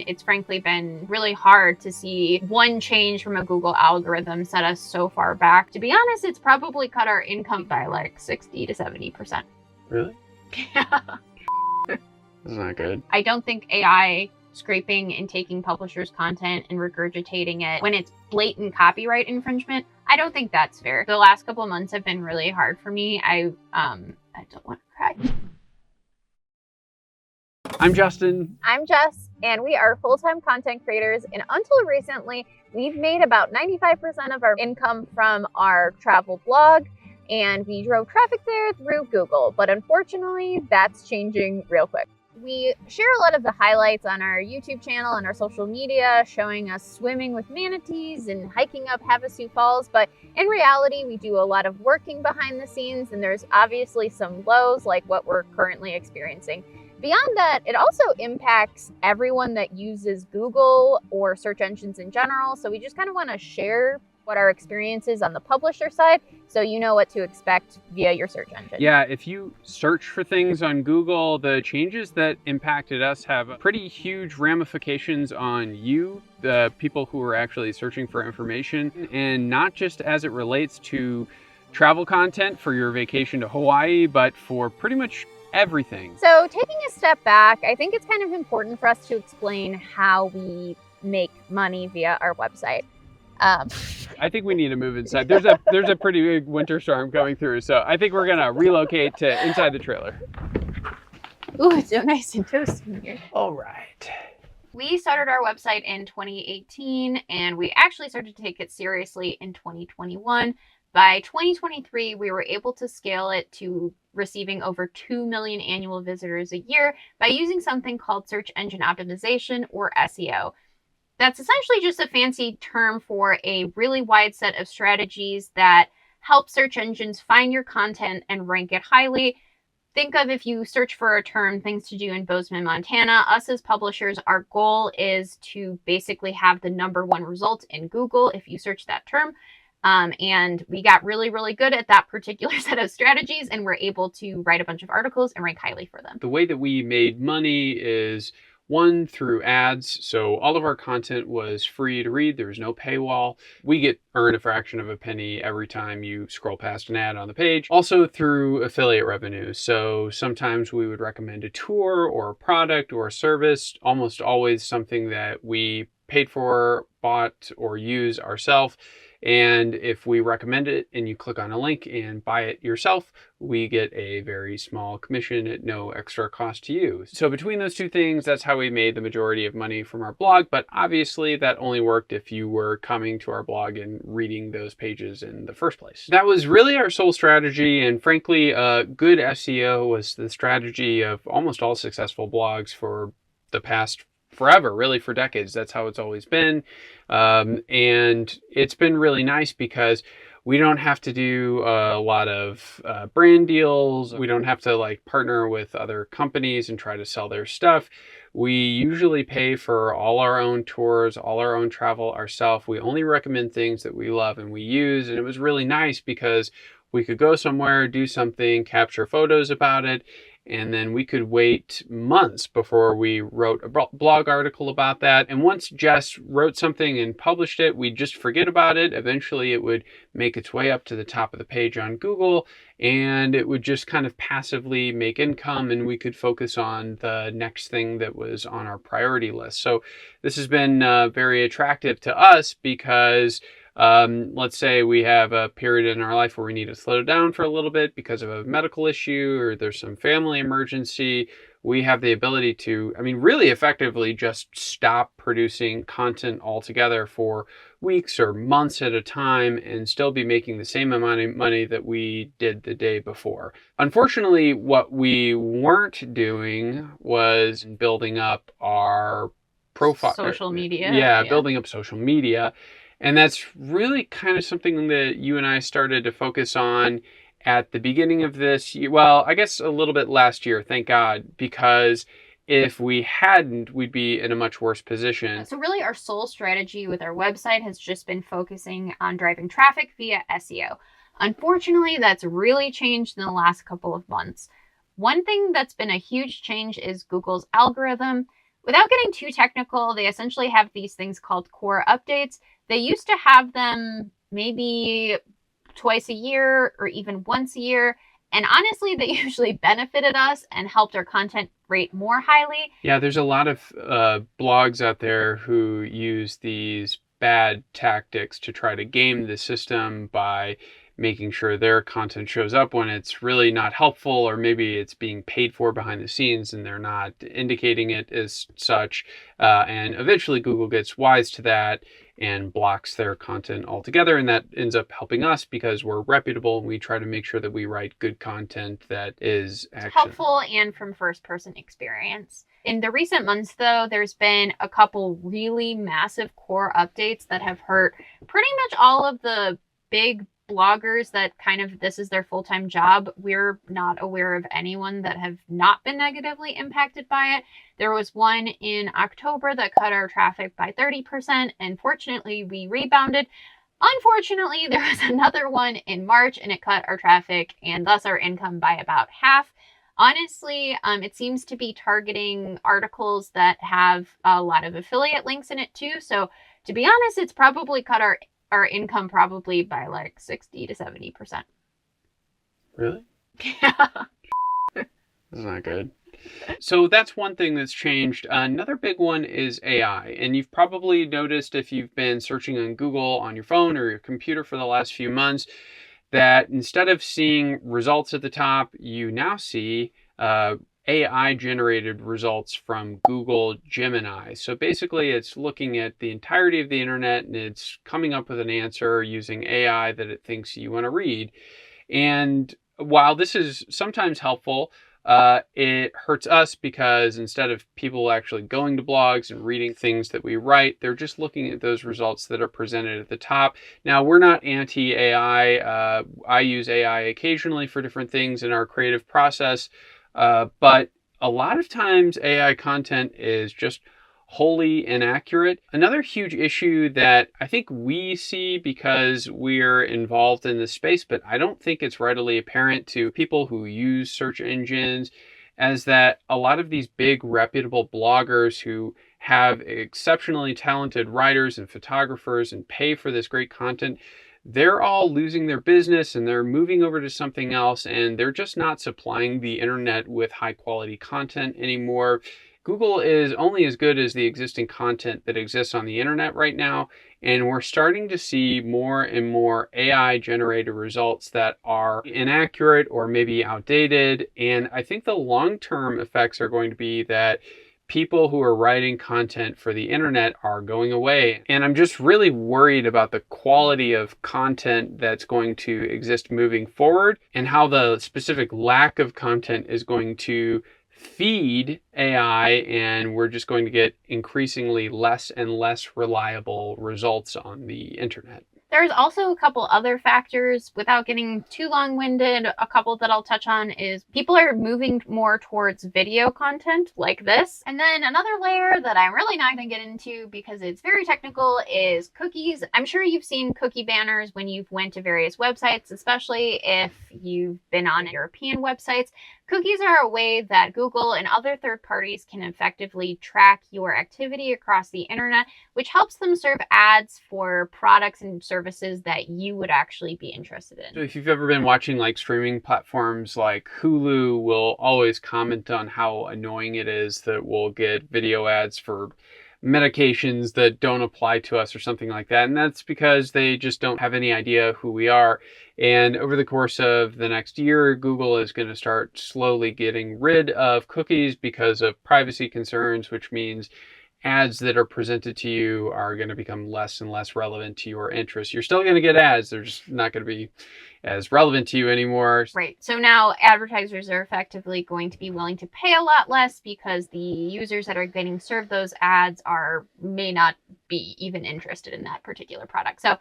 it's frankly been really hard to see one change from a Google algorithm set us so far back. To be honest, it's probably cut our income by like 60 to 70%. Really? Yeah. That's not good. I don't think AI scraping and taking publishers' content and regurgitating it when it's blatant copyright infringement, I don't think that's fair. The last couple of months have been really hard for me. I don't want to cry. I'm Justin. I'm Jess, and we are full-time content creators, and until recently, we've made about 95% of our income from our travel blog, and we drove traffic there through Google, but unfortunately, that's changing real quick. We share a lot of the highlights on our YouTube channel and our social media, showing us swimming with manatees and hiking up Havasu Falls, but in reality, we do a lot of working behind the scenes, and there's obviously some lows like what we're currently experiencing. Beyond that, it also impacts everyone that uses Google or search engines in general, so we just kind of want to share what our experience is on the publisher side, so you know what to expect via your search engine. Yeah, if you search for things on Google, the changes that impacted us have pretty huge ramifications on you, the people who are actually searching for information, and not just as it relates to travel content for your vacation to Hawaii, but for pretty much everything. So taking a step back, I think it's kind of important for us to explain how we make money via our website. I think we need to move inside. There's a pretty big winter storm coming through, so I think we're gonna relocate to inside the trailer. Ooh, it's so nice and toasty in here. All right. We started our website in 2018, and we actually started to take it seriously in 2021. By 2023, we were able to scale it to receiving over 2 million annual visitors a year by using something called search engine optimization, or SEO. That's essentially just a fancy term for a really wide set of strategies that help search engines find your content and rank it highly. Think of, if you search for a term, things to do in Bozeman, Montana, us as publishers, our goal is to basically have the #1 result in Google if you search that term. And we got really, really good at that particular set of strategies, and we're able to write a bunch of articles and rank highly for them. The way that we made money is, one, through ads. So all of our content was free to read. There was no paywall. We earn a fraction of a penny every time you scroll past an ad on the page. Also through affiliate revenue. So sometimes we would recommend a tour or a product or a service, almost always something that we paid for, bought, or use ourselves. And if we recommend it and you click on a link and buy it yourself, we get a very small commission at no extra cost to you. So between those two things, that's how we made the majority of money from our blog. But obviously that only worked if you were coming to our blog and reading those pages in the first place. That was really our sole strategy. And frankly, good SEO was the strategy of almost all successful blogs for the past forever, really for decades. That's how it's always been. And it's been really nice because we don't have to do a lot of brand deals. We don't have to partner with other companies and try to sell their stuff. We usually pay for all our own tours, all our own travel ourselves. We only recommend things that we love and we use. And it was really nice because we could go somewhere, do something, capture photos about it, and then we could wait months before we wrote a blog article about that. And once Jess wrote something and published it, we'd just forget about it. Eventually it would make its way up to the top of the page on Google, and it would just kind of passively make income, and we could focus on the next thing that was on our priority list. So this has been very attractive to us because let's say we have a period in our life where we need to slow down for a little bit because of a medical issue or there's some family emergency. We have the ability to, really effectively just stop producing content altogether for weeks or months at a time and still be making the same amount of money that we did the day before. Unfortunately, what we weren't doing was building up our profile. Social media. Yeah, building up social media. And that's really kind of something that you and I started to focus on at the beginning of this year. Well, I guess a little bit last year, thank God, because if we hadn't, we'd be in a much worse position. So really our sole strategy with our website has just been focusing on driving traffic via SEO. Unfortunately, that's really changed in the last couple of months. One thing that's been a huge change is Google's algorithm. Without getting too technical, they essentially have these things called core updates. They used to have them maybe twice a year or even once a year. And honestly, they usually benefited us and helped our content rate more highly. Yeah, there's a lot of blogs out there who use these bad tactics to try to game the system by making sure their content shows up when it's really not helpful, or maybe it's being paid for behind the scenes and they're not indicating it as such. And eventually Google gets wise to that and blocks their content altogether. And that ends up helping us because we're reputable and we try to make sure that we write good content that is helpful and from first-person experience. In the recent months, though, there's been a couple really massive core updates that have hurt pretty much all of the big bloggers that kind of this is their full-time job. We're not aware of anyone that have not been negatively impacted by it. There was one in October that cut our traffic by 30%, and fortunately we rebounded. Unfortunately, there was another one in March and it cut our traffic and thus our income by about half. Honestly, it seems to be targeting articles that have a lot of affiliate links in it too. So to be honest, it's probably cut our income probably by like 60 to 70%. Really? Yeah. That's not good. So that's one thing that's changed. Another big one is AI. And you've probably noticed if you've been searching on Google on your phone or your computer for the last few months, that instead of seeing results at the top, you now see AI generated results from Google Gemini. So basically it's looking at the entirety of the internet and it's coming up with an answer using AI that it thinks you want to read. And while this is sometimes helpful, it hurts us because instead of people actually going to blogs and reading things that we write, they're just looking at those results that are presented at the top. Now, we're not anti-AI. I use AI occasionally for different things in our creative process, but a lot of times AI content is just wholly inaccurate. Another huge issue that I think we see because we're involved in this space, but I don't think it's readily apparent to people who use search engines, is that a lot of these big reputable bloggers who have exceptionally talented writers and photographers and pay for this great content, they're all losing their business and they're moving over to something else, and they're just not supplying the internet with high quality content anymore. Google is only as good as the existing content that exists on the internet right now, and we're starting to see more and more AI generated results that are inaccurate or maybe outdated. And I think the long-term effects are going to be that people who are writing content for the internet are going away. And I'm just really worried about the quality of content that's going to exist moving forward and how the specific lack of content is going to feed AI, and we're just going to get increasingly less and less reliable results on the internet. There's also a couple other factors. Without getting too long-winded, a couple that I'll touch on is people are moving more towards video content like this. And then another layer that I'm really not going to get into because it's very technical is cookies. I'm sure you've seen cookie banners when you've went to various websites, especially if you've been on European websites. Cookies are a way that Google and other third parties can effectively track your activity across the internet, which helps them serve ads for products and services that you would actually be interested in. So if you've ever been watching like streaming platforms like Hulu, will always comment on how annoying it is that we'll get video ads for medications that don't apply to us or something like that. And that's because they just don't have any idea who we are. And over the course of the next year, Google is going to start slowly getting rid of cookies because of privacy concerns, which means ads that are presented to you are going to become less and less relevant to your interests. You're still going to get ads. They're just not going to be as relevant to you anymore. Right. So now advertisers are effectively going to be willing to pay a lot less because the users that are getting served those ads may not be even interested in that particular product. So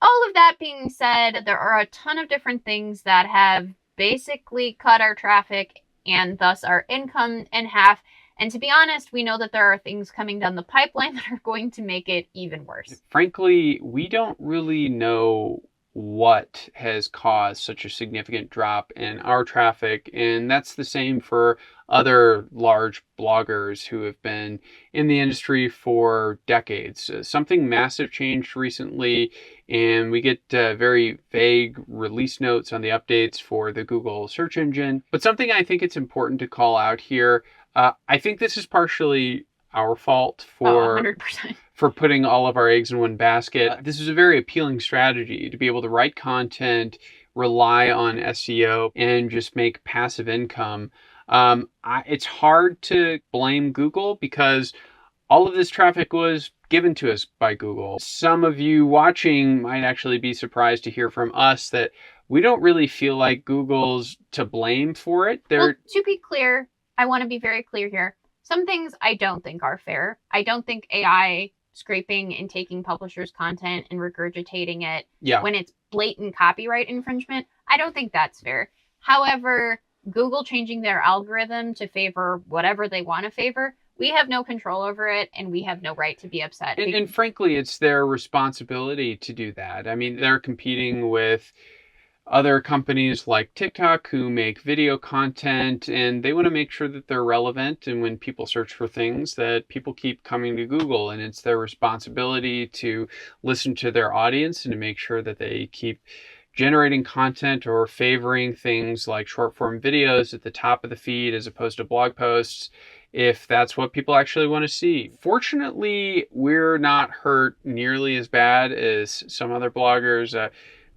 all of that being said, there are a ton of different things that have basically cut our traffic and thus our income in half. And to be honest, we know that there are things coming down the pipeline that are going to make it even worse. Frankly, we don't really know what has caused such a significant drop in our traffic. And that's the same for other large bloggers who have been in the industry for decades. Something massive changed recently, and we get very vague release notes on the updates for the Google search engine. But something I think it's important to call out here, I think this is partially our fault for 100%. for putting all of our eggs in one basket. This is a very appealing strategy to be able to write content, rely on SEO, and just make passive income. It's hard to blame Google because all of this traffic was given to us by Google. Some of you watching might actually be surprised to hear from us that we don't really feel like Google's to blame for it. Well, to be clear, I want to be very clear here. Some things I don't think are fair. I don't think AI scraping and taking publishers' content and regurgitating it when it's blatant copyright infringement, I don't think that's fair. However, Google changing their algorithm to favor whatever they want to favor, we have no control over it, and we have no right to be upset. And frankly, it's their responsibility to do that. I mean, they're competing with other companies like TikTok who make video content, and they want to make sure that they're relevant. And when people search for things, that people keep coming to Google, and it's their responsibility to listen to their audience and to make sure that they keep generating content or favoring things like short form videos at the top of the feed as opposed to blog posts, if that's what people actually want to see. Fortunately, we're not hurt nearly as bad as some other bloggers.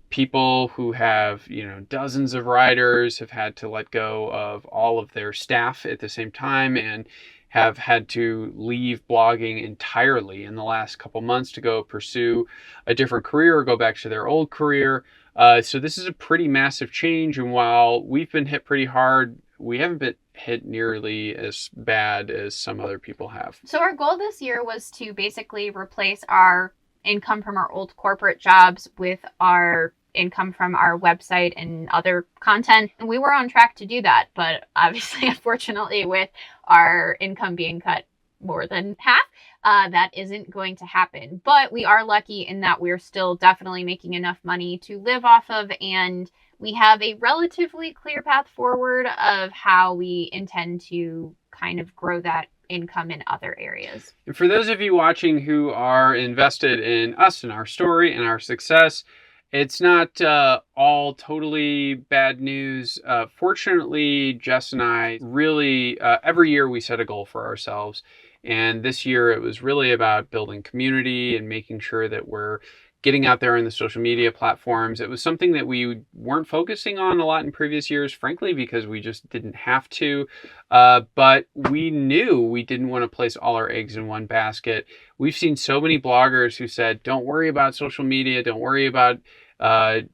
People who have, dozens of writers have had to let go of all of their staff at the same time and have had to leave blogging entirely in the last couple months to go pursue a different career or go back to their old career. So this is a pretty massive change. And while we've been hit pretty hard, we haven't been hit nearly as bad as some other people have. So our goal this year was to basically replace our income from our old corporate jobs with our income from our website and other content. And we were on track to do that. But obviously, unfortunately, with our income being cut more than half, that isn't going to happen. But we are lucky in that we're still definitely making enough money to live off of. And we have a relatively clear path forward of how we intend to kind of grow that income in other areas. And for those of you watching who are invested in us and our story and our success, it's not all totally bad news. Fortunately, Jess and I really, every year we set a goal for ourselves. And this year it was really about building community and making sure that we're getting out there on the social media platforms. It was something that we weren't focusing on a lot in previous years, frankly, because we just didn't have to. But we knew we didn't want to place all our eggs in one basket. We've seen so many bloggers who said, don't worry about social media, don't worry about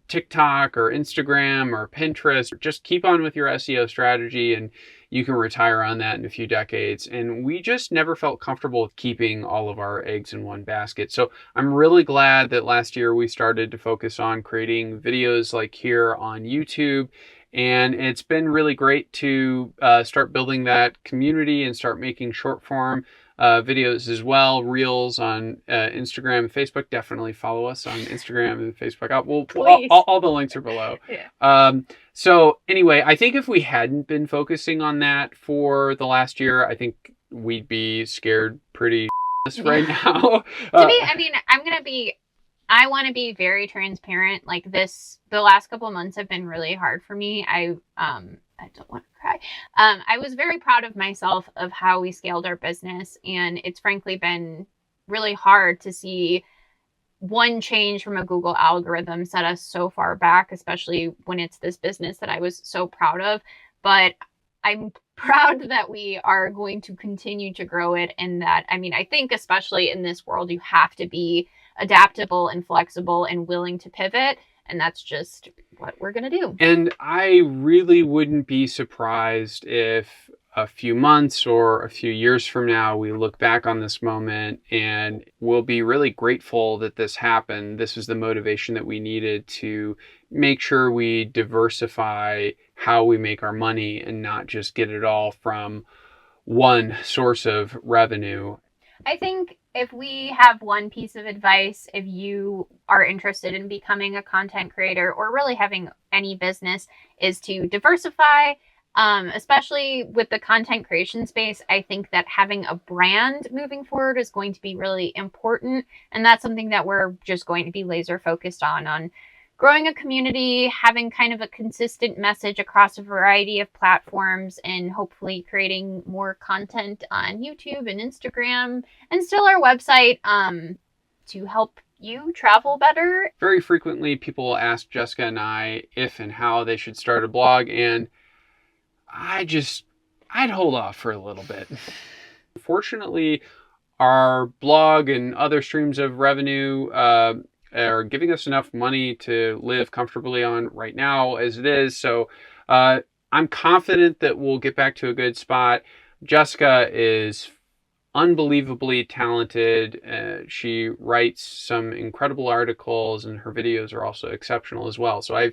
TikTok or Instagram or Pinterest. Just keep on with your SEO strategy and you can retire on that in a few decades. And we just never felt comfortable with keeping all of our eggs in one basket. So I'm really glad that last year we started to focus on creating videos like here on YouTube. And it's been really great to start building that community and start making short form videos as well, reels on Instagram and Facebook. Definitely follow us on Instagram and Facebook. All the links are below. Yeah. So anyway, I think if we hadn't been focusing on that for the last year, I think we'd be scared pretty right now. I want to be very transparent. Like the last couple of months have been really hard for me. I don't want to cry. I was very proud of myself of how we scaled our business. And it's frankly been really hard to see one change from a Google algorithm set us so far back, especially when it's this business that I was so proud of. But I'm proud that we are going to continue to grow it. And that, I think especially in this world, you have to be adaptable and flexible and willing to pivot. And that's just what we're going to do. And I really wouldn't be surprised if a few months or a few years from now, we look back on this moment and we'll be really grateful that this happened. This was the motivation that we needed to make sure we diversify how we make our money and not just get it all from one source of revenue. I think if we have one piece of advice, if you are interested in becoming a content creator or really having any business, is to diversify. Especially with the content creation space, I think that having a brand moving forward is going to be really important. And that's something that we're just going to be laser focused on growing a community, having kind of a consistent message across a variety of platforms, and hopefully creating more content on YouTube and Instagram and still our website to help you travel better. Very frequently, people ask Jessica and I if and how they should start a blog, and I'd hold off for a little bit. Fortunately, our blog and other streams of revenue are giving us enough money to live comfortably on right now as it is. So I'm confident that we'll get back to a good spot. Jessica is unbelievably talented. She writes some incredible articles, and her videos are also exceptional as well. So I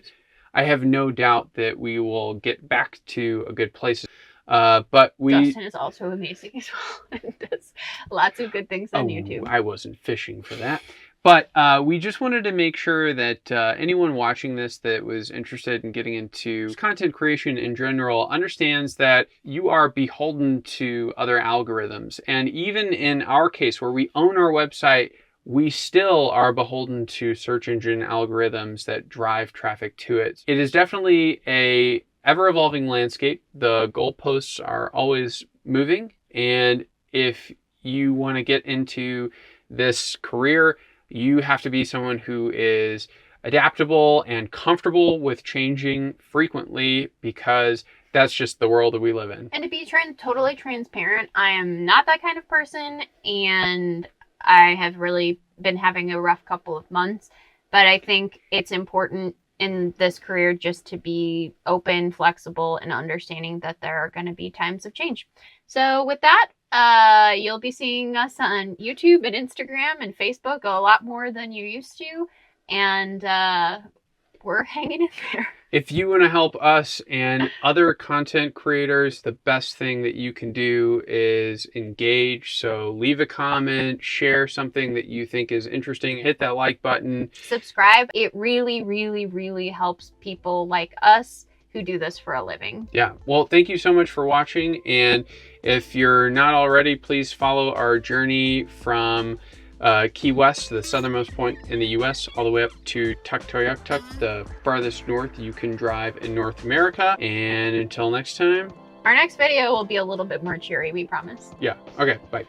have no doubt that we will get back to a good place. But Justin is also amazing as well and does lots of good things on YouTube. I wasn't fishing for that. But we just wanted to make sure that anyone watching this that was interested in getting into content creation in general understands that you are beholden to other algorithms. And even in our case, where we own our website, we still are beholden to search engine algorithms that drive traffic to it. It is definitely a ever-evolving landscape. The goalposts are always moving. And if you want to get into this career, you have to be someone who is adaptable and comfortable with changing frequently, because that's just the world that we live in. And to be totally transparent, I am not that kind of person, and I have really been having a rough couple of months. But I think it's important in this career just to be open, flexible, and understanding that there are going to be times of change. So with that, you'll be seeing us on YouTube and Instagram and Facebook a lot more than you used to. And we're hanging in there. If you want to help us and other content creators, the best thing that you can do is engage. So leave a comment, share something that you think is interesting, hit that like button. Subscribe. It really, really, really helps people like us who do this for a living. Yeah. Well, thank you so much for watching. And if you're not already, please follow our journey from Key West, the southernmost point in the U.S., all the way up to Tuktoyaktuk, the farthest north you can drive in North America. And until next time. Our next video will be a little bit more cheery, we promise. Yeah. Okay. Bye.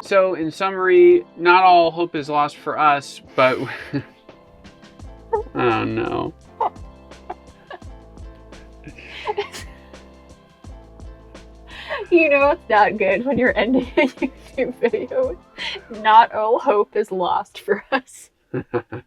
So in summary, not all hope is lost for us, but oh no. You know it's not good when you're ending a YouTube video. Not all hope is lost for us.